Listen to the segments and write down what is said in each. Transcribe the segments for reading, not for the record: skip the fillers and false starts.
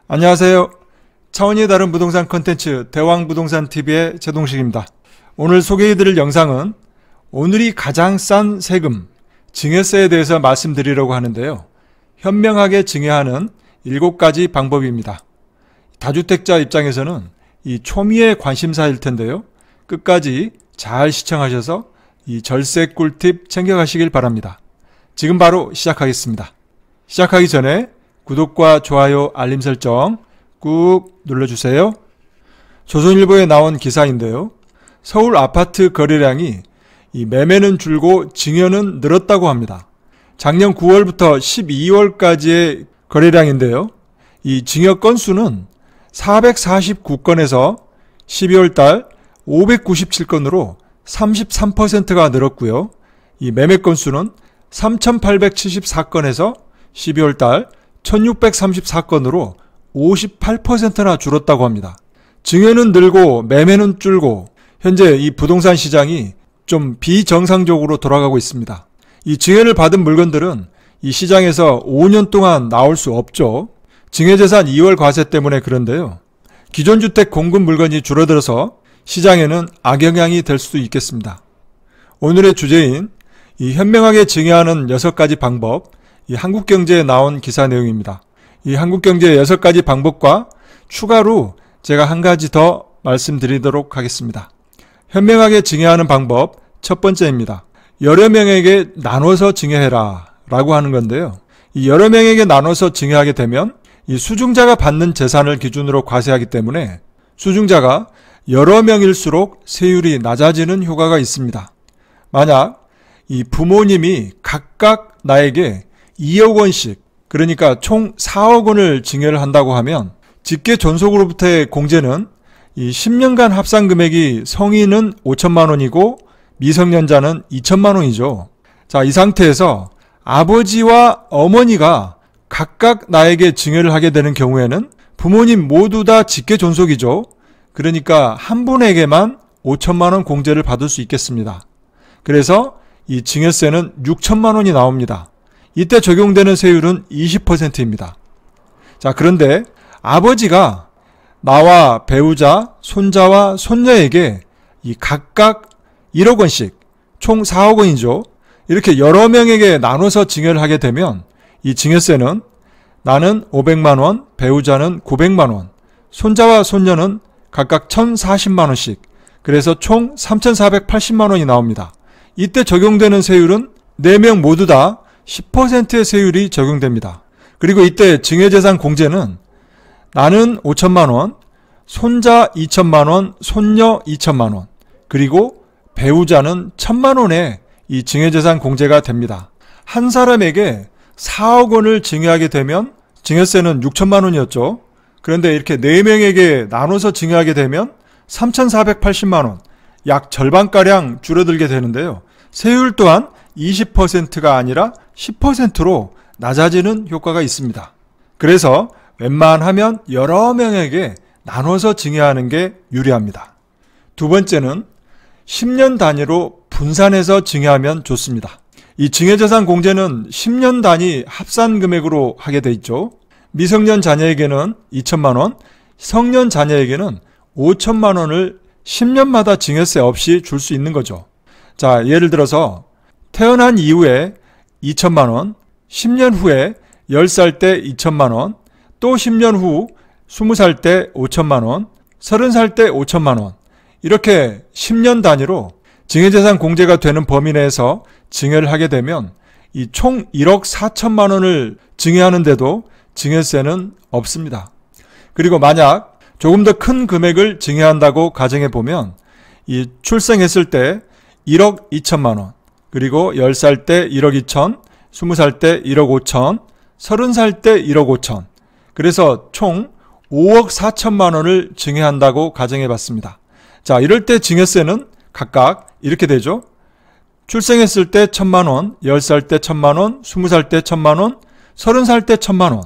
안녕하세요. 차원이 다른 부동산 콘텐츠 대왕부동산TV의 제동식입니다. 오늘 소개해드릴 영상은 오늘이 가장 싼 세금, 증여세에 대해서 말씀드리려고 하는데요. 현명하게 증여하는 7가지 방법입니다. 다주택자 입장에서는 이 초미의 관심사일 텐데요. 끝까지 잘 시청하셔서 이 절세 꿀팁 챙겨가시길 바랍니다. 지금 바로 시작하겠습니다. 시작하기 전에 구독과 좋아요, 알림 설정 꾹 눌러주세요. 조선일보에 나온 기사인데요. 서울 아파트 거래량이 이 매매는 줄고 증여는 늘었다고 합니다. 작년 9월부터 12월까지의 거래량인데요. 이 증여 건수는 449건에서 12월달 597건으로 33%가 늘었고요. 이 매매 건수는 3,874건에서 12월달 1,634건으로 58%나 줄었다고 합니다. 증여는 늘고 매매는 줄고 현재 이 부동산 시장이 좀 비정상적으로 돌아가고 있습니다. 이 증여를 받은 물건들은 이 시장에서 5년 동안 나올 수 없죠. 증여재산 2월 과세 때문에 그런데요. 기존 주택 공급 물건이 줄어들어서 시장에는 악영향이 될 수도 있겠습니다. 오늘의 주제인 이 현명하게 증여하는 6가지 방법, 이 한국경제에 나온 기사 내용입니다. 이 한국경제의 6가지 방법과 추가로 제가 한 가지 더 말씀드리도록 하겠습니다. 현명하게 증여하는 방법 첫 번째입니다. 여러 명에게 나눠서 증여해라 라고 하는 건데요. 이 여러 명에게 나눠서 증여하게 되면 이 수중자가 받는 재산을 기준으로 과세하기 때문에 수중자가 여러 명일수록 세율이 낮아지는 효과가 있습니다. 만약 이 부모님이 각각 나에게 2억 원씩, 그러니까 총 4억 원을 증여를 한다고 하면 직계 존속으로부터의 공제는 이 10년간 합산 금액이 성인은 5천만 원이고 미성년자는 2천만 원이죠. 자, 이 상태에서 아버지와 어머니가 각각 나에게 증여를 하게 되는 경우에는 부모님 모두 다 직계 존속이죠. 그러니까 한 분에게만 5천만 원 공제를 받을 수 있겠습니다. 그래서 이 증여세는 6천만 원이 나옵니다. 이때 적용되는 세율은 20%입니다. 자, 그런데 아버지가 나와 배우자, 손자와 손녀에게 이 각각 1억 원씩 총 4억 원이죠. 이렇게 여러 명에게 나눠서 증여를 하게 되면 이 증여세는 나는 500만 원, 배우자는 900만 원, 손자와 손녀는 각각 1,040만 원씩, 그래서 총 3,480만 원이 나옵니다. 이때 적용되는 세율은 4명 모두 다 10%의 세율이 적용됩니다. 그리고 이때 증여재산 공제는 나는 5천만 원, 손자 2천만 원, 손녀 2천만 원, 그리고 배우자는 1,000만 원의 이 증여재산 공제가 됩니다. 한 사람에게 4억 원을 증여하게 되면 증여세는 6천만 원이었죠. 그런데 이렇게 4명에게 나눠서 증여하게 되면 3,480만 원, 약 절반가량 줄어들게 되는데요. 세율 또한 20%가 아니라 10%로 낮아지는 효과가 있습니다. 그래서 웬만하면 여러 명에게 나눠서 증여하는 게 유리합니다. 두 번째는 10년 단위로 분산해서 증여하면 좋습니다. 이 증여재산 공제는 10년 단위 합산 금액으로 하게 돼 있죠. 미성년 자녀에게는 2천만 원, 성년 자녀에게는 5천만 원을 10년마다 증여세 없이 줄 수 있는 거죠. 자, 예를 들어서 태어난 이후에 2천만 원, 10년 후에 10살 때 2천만 원, 또 10년 후 20살 때 5천만 원, 30살 때 5천만 원, 이렇게 10년 단위로 증여재산 공제가 되는 범위 내에서 증여를 하게 되면 이 총 1억 4천만 원을 증여하는데도 증여세는 없습니다. 그리고 만약 조금 더 큰 금액을 증여한다고 가정해 보면 이 출생했을 때 1억 2천만 원, 그리고 10살 때 1억 2천, 20살 때 1억 5천, 30살 때 1억 5천, 그래서 총 5억 4천만 원을 증여한다고 가정해 봤습니다. 자, 이럴 때 증여세는 각각 이렇게 되죠. 출생했을 때 1,000만 원, 10살 때 1,000만 원, 20살 때 1,000만 원, 30살 때 1,000만 원.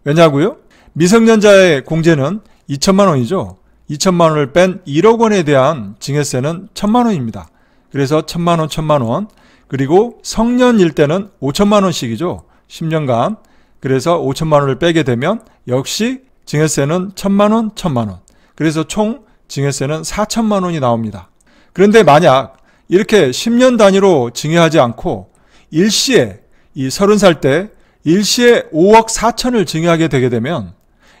왜냐고요? 미성년자의 공제는 2천만 원이죠. 2천만 원을 뺀 1억 원에 대한 증여세는 1,000만 원입니다. 그래서 1,000만 원, 1,000만 원. 그리고 성년일 때는 5천만 원씩이죠. 10년간. 그래서 5천만 원을 빼게 되면 역시 증여세는 1,000만원, 1,000만원. 그래서 총 증여세는 4천만원이 나옵니다. 그런데 만약 이렇게 10년 단위로 증여하지 않고 일시에 이 30살 때 일시에 5억 4천을 증여하게 되게 되면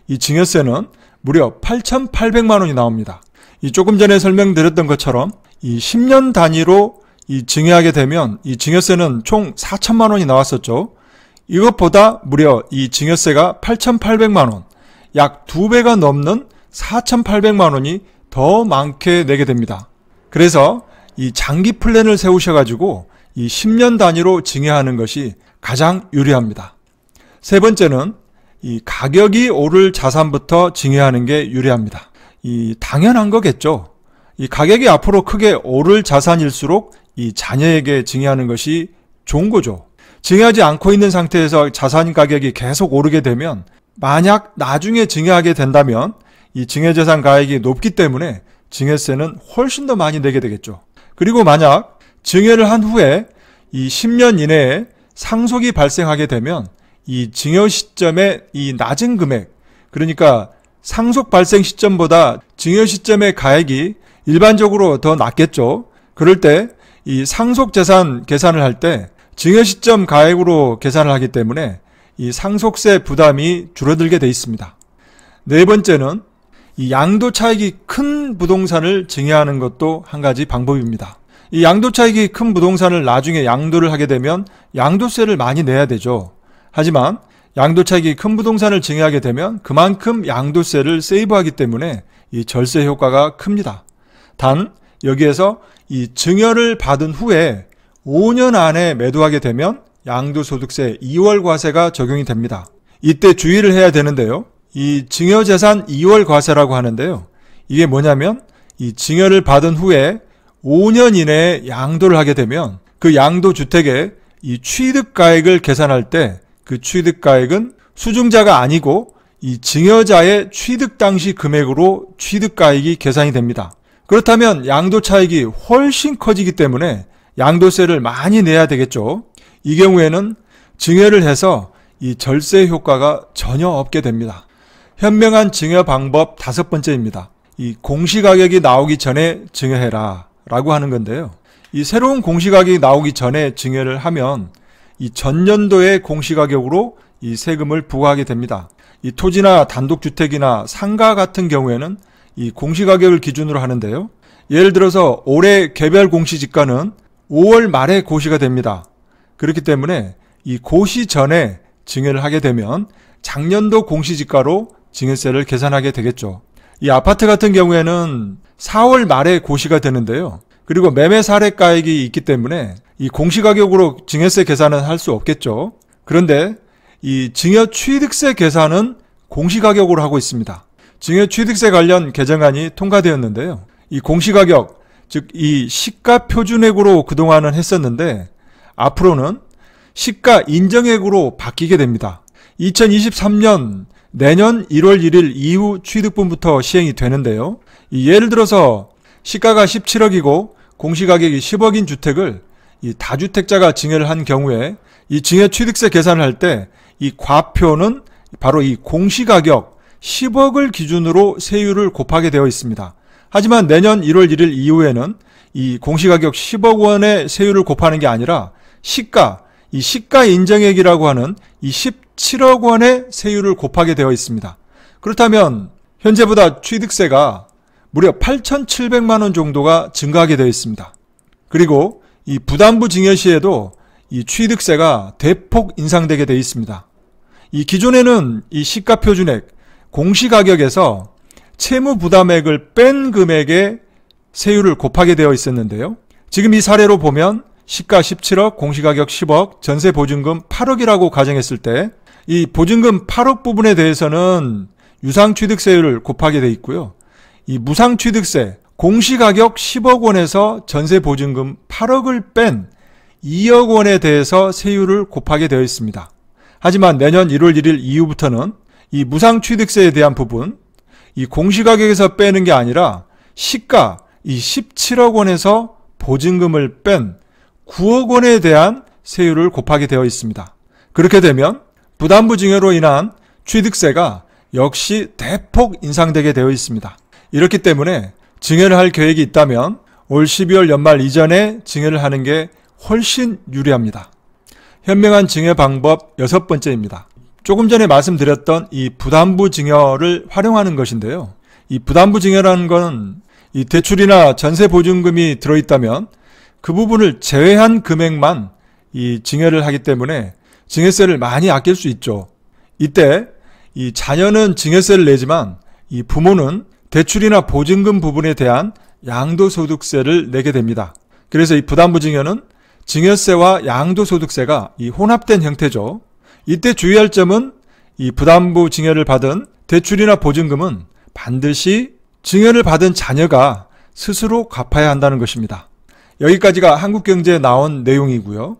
이 증여세는 무려 8,800만원이 나옵니다. 이 조금 전에 설명드렸던 것처럼 이 10년 단위로 이 증여하게 되면 이 증여세는 총 4천만원이 나왔었죠. 이것보다 무려 이 증여세가 8,800만원, 약 2배가 넘는 4,800만원이 더 많게 내게 됩니다. 그래서 이 장기 플랜을 세우셔가지고 이 10년 단위로 증여하는 것이 가장 유리합니다. 세 번째는 이 가격이 오를 자산부터 증여하는 게 유리합니다. 이 당연한 거겠죠. 이 가격이 앞으로 크게 오를 자산일수록 이 자녀에게 증여하는 것이 좋은 거죠. 증여하지 않고 있는 상태에서 자산 가격이 계속 오르게 되면 만약 나중에 증여하게 된다면 이 증여재산 가액이 높기 때문에 증여세는 훨씬 더 많이 내게 되겠죠. 그리고 만약 증여를 한 후에 이 10년 이내에 상속이 발생하게 되면 이 증여 시점의 이 낮은 금액, 그러니까 상속 발생 시점보다 증여 시점의 가액이 일반적으로 더 낮겠죠. 그럴 때 이 상속재산 계산을 할 때 증여 시점 가액으로 계산을 하기 때문에 이 상속세 부담이 줄어들게 돼 있습니다. 네 번째는 이 양도 차익이 큰 부동산을 증여하는 것도 한 가지 방법입니다. 이 양도 차익이 큰 부동산을 나중에 양도를 하게 되면 양도세를 많이 내야 되죠. 하지만 양도 차익이 큰 부동산을 증여하게 되면 그만큼 양도세를 세이브하기 때문에 이 절세 효과가 큽니다. 단 여기에서 이 증여를 받은 후에 5년 안에 매도하게 되면 양도소득세 2월 과세가 적용이 됩니다. 이때 주의를 해야 되는데요. 이 증여재산 2월 과세라고 하는데요. 이게 뭐냐면 이 증여를 받은 후에 5년 이내에 양도를 하게 되면 그 양도주택의 이 취득가액을 계산할 때 그 취득가액은 수증자가 아니고 이 증여자의 취득 당시 금액으로 취득가액이 계산이 됩니다. 그렇다면 양도차익이 훨씬 커지기 때문에 양도세를 많이 내야 되겠죠. 이 경우에는 증여를 해서 이 절세 효과가 전혀 없게 됩니다. 현명한 증여 방법 5번째입니다. 이 공시가격이 나오기 전에 증여해라 라고 하는 건데요. 이 새로운 공시가격이 나오기 전에 증여를 하면 이 전년도의 공시가격으로 이 세금을 부과하게 됩니다. 이 토지나 단독주택이나 상가 같은 경우에는 이 공시가격을 기준으로 하는데요. 예를 들어서 올해 개별 공시지가는 5월 말에 고시가 됩니다. 그렇기 때문에 이 고시 전에 증여를 하게 되면 작년도 공시지가로 증여세를 계산하게 되겠죠. 이 아파트 같은 경우에는 4월 말에 고시가 되는데요. 그리고 매매 사례가액이 있기 때문에 이 공시가격으로 증여세 계산은 할 수 없겠죠. 그런데 이 증여 취득세 계산은 공시가격으로 하고 있습니다. 증여 취득세 관련 개정안이 통과되었는데요. 이 공시가격, 즉 이 시가 표준액으로 그동안은 했었는데 앞으로는 시가 인정액으로 바뀌게 됩니다. 2023년 내년 1월 1일 이후 취득분부터 시행이 되는데요. 예를 들어서 시가가 17억이고 공시가격이 10억인 주택을 이 다주택자가 증여를 한 경우에 이 증여 취득세 계산을 할 때 이 과표는 바로 이 공시가격 10억을 기준으로 세율을 곱하게 되어 있습니다. 하지만 내년 1월 1일 이후에는 이 공시가격 10억 원의 세율을 곱하는 게 아니라 시가, 이 시가 인정액이라고 하는 이 17억 원의 세율을 곱하게 되어 있습니다. 그렇다면 현재보다 취득세가 무려 8,700만 원 정도가 증가하게 되어 있습니다. 그리고 이 부담부 증여 시에도 이 취득세가 대폭 인상되게 되어 있습니다. 이 기존에는 이 시가 표준액, 공시가격에서 채무 부담액을 뺀 금액의 세율을 곱하게 되어 있었는데요. 지금 이 사례로 보면 시가 17억, 공시가격 10억, 전세 보증금 8억이라고 가정했을 때 이 보증금 8억 부분에 대해서는 유상취득세율을 곱하게 되어 있고요. 이 무상취득세, 공시가격 10억 원에서 전세 보증금 8억을 뺀 2억 원에 대해서 세율을 곱하게 되어 있습니다. 하지만 내년 1월 1일 이후부터는 이 무상취득세에 대한 부분, 이 공시가격에서 빼는 게 아니라 시가 이 17억 원에서 보증금을 뺀 9억 원에 대한 세율을 곱하게 되어 있습니다. 그렇게 되면 부담부 증여로 인한 취득세가 역시 대폭 인상되게 되어 있습니다. 이렇기 때문에 증여를 할 계획이 있다면 올 12월 연말 이전에 증여를 하는 게 훨씬 유리합니다. 현명한 증여 방법 6번째입니다. 조금 전에 말씀드렸던 이 부담부 증여를 활용하는 것인데요. 이 부담부 증여라는 건 이 대출이나 전세 보증금이 들어있다면 그 부분을 제외한 금액만 이 증여를 하기 때문에 증여세를 많이 아낄 수 있죠. 이때 이 자녀는 증여세를 내지만 이 부모는 대출이나 보증금 부분에 대한 양도소득세를 내게 됩니다. 그래서 이 부담부 증여는 증여세와 양도소득세가 이 혼합된 형태죠. 이때 주의할 점은 이 부담부 증여를 받은 대출이나 보증금은 반드시 증여를 받은 자녀가 스스로 갚아야 한다는 것입니다. 여기까지가 한국경제에 나온 내용이고요.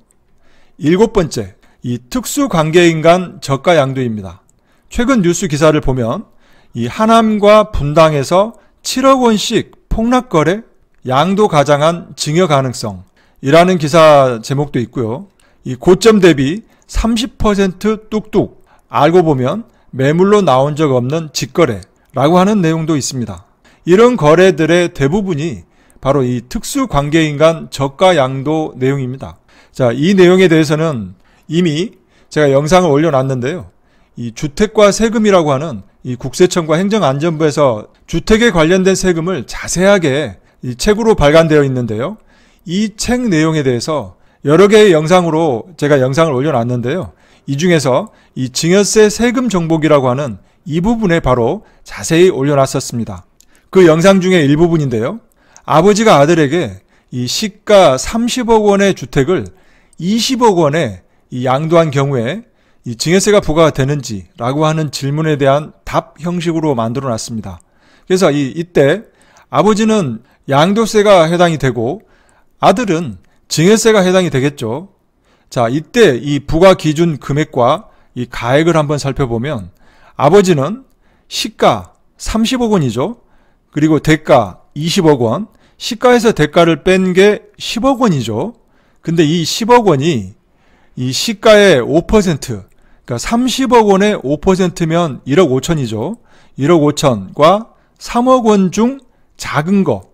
7번째, 이 특수관계인 간 저가양도입니다. 최근 뉴스 기사를 보면 이 하남과 분당에서 7억 원씩 폭락거래, 양도 가장한 증여 가능성이라는 기사 제목도 있고요. 이 고점 대비 30% 뚝뚝, 알고 보면 매물로 나온 적 없는 직거래라고 하는 내용도 있습니다. 이런 거래들의 대부분이 바로 이 특수관계인 간 저가양도 내용입니다. 자, 이 내용에 대해서는 이미 제가 영상을 올려놨는데요. 이 주택과 세금이라고 하는 이 국세청과 행정안전부에서 주택에 관련된 세금을 자세하게 이 책으로 발간되어 있는데요. 이 책 내용에 대해서 여러 개의 영상으로 제가 영상을 올려놨는데요. 이 중에서 이 증여세 세금 정복이라고 하는 이 부분에 바로 자세히 올려놨었습니다. 그 영상 중에 일부분인데요. 아버지가 아들에게 이 시가 30억 원의 주택을 20억 원에 이 양도한 경우에 이 증여세가 부과가 되는지라고 하는 질문에 대한 답 형식으로 만들어 놨습니다. 그래서 이때 아버지는 양도세가 해당이 되고 아들은 증여세가 해당이 되겠죠. 자, 이때 이 부과 기준 금액과 이 가액을 한번 살펴보면 아버지는 시가 30억 원이죠. 그리고 대가 20억 원, 시가에서 대가를 뺀 게 10억 원이죠. 근데 이 10억 원이 이 시가의 5%, 그러니까 30억 원의 5%면 1억 5천이죠. 1억 5천과 3억 원 중 작은 거.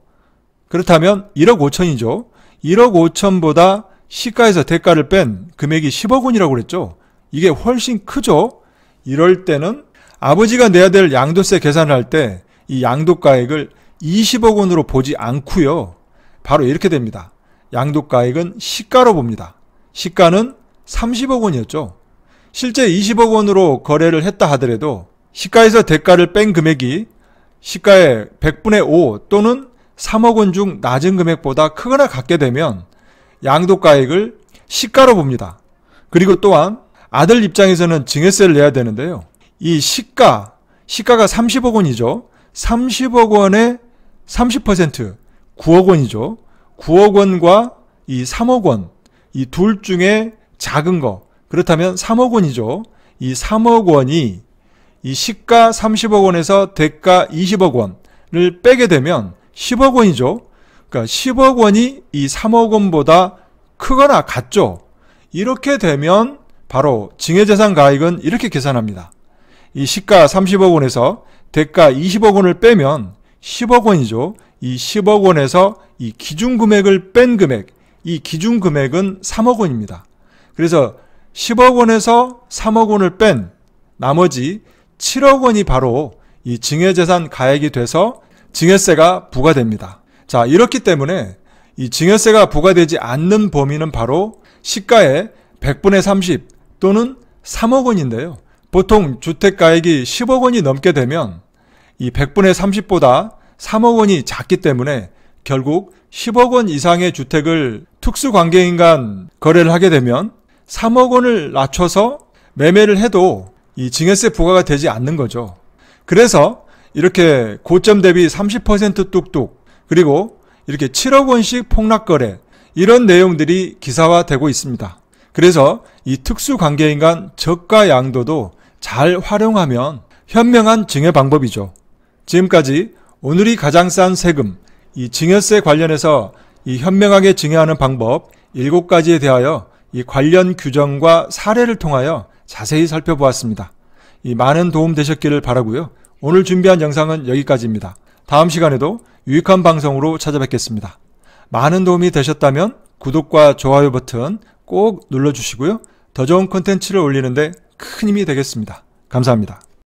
그렇다면 1억 5천이죠. 1억 5천보다 시가에서 대가를 뺀 금액이 10억 원이라고 그랬죠. 이게 훨씬 크죠. 이럴 때는 아버지가 내야 될 양도세 계산을 할 때 이 양도가액을 20억 원으로 보지 않고요. 바로 이렇게 됩니다. 양도가액은 시가로 봅니다. 시가는 30억 원이었죠. 실제 20억 원으로 거래를 했다 하더라도 시가에서 대가를 뺀 금액이 시가의 100분의 5 또는 3억 원 중 낮은 금액보다 크거나 같게 되면 양도가액을 시가로 봅니다. 그리고 또한 아들 입장에서는 증여세를 내야 되는데요. 이 시가가 30억 원이죠. 30억 원의 30%, 9억 원이죠. 9억 원과 이 3억 원, 이 둘 중에 작은 거, 그렇다면 3억 원이죠. 이 3억 원이 이 시가 30억 원에서 대가 20억 원을 빼게 되면 10억 원이죠. 그러니까 10억 원이 이 3억 원보다 크거나 같죠. 이렇게 되면 바로 증여재산 가액은 이렇게 계산합니다. 이 시가 30억 원에서 대가 20억 원을 빼면 10억 원이죠. 이 10억 원에서 이 기준금액을 뺀 금액, 이 기준금액은 3억 원입니다. 그래서 10억 원에서 3억 원을 뺀 나머지 7억 원이 바로 이 증여재산 가액이 돼서 증여세가 부과됩니다. 자, 이렇기 때문에 이 증여세가 부과되지 않는 범위는 바로 시가의 100분의 30 또는 3억 원인데요. 보통 주택가액이 10억 원이 넘게 되면 이 100분의 30보다 3억 원이 작기 때문에 결국 10억 원 이상의 주택을 특수관계인 간 거래를 하게 되면 3억 원을 낮춰서 매매를 해도 이 증여세 부과가 되지 않는 거죠. 그래서 이렇게 고점 대비 30% 뚝뚝, 그리고 이렇게 7억 원씩 폭락거래, 이런 내용들이 기사화되고 있습니다. 그래서 이 특수관계인 간 저가 양도도 잘 활용하면 현명한 증여 방법이죠. 지금까지 오늘이 가장 싼 세금, 이 증여세 관련해서 이 현명하게 증여하는 방법 7가지에 대하여 이 관련 규정과 사례를 통하여 자세히 살펴보았습니다. 많은 도움 되셨기를 바라고요. 오늘 준비한 영상은 여기까지입니다. 다음 시간에도 유익한 방송으로 찾아뵙겠습니다. 많은 도움이 되셨다면 구독과 좋아요 버튼 꼭 눌러주시고요. 더 좋은 콘텐츠를 올리는데 큰 힘이 되겠습니다. 감사합니다.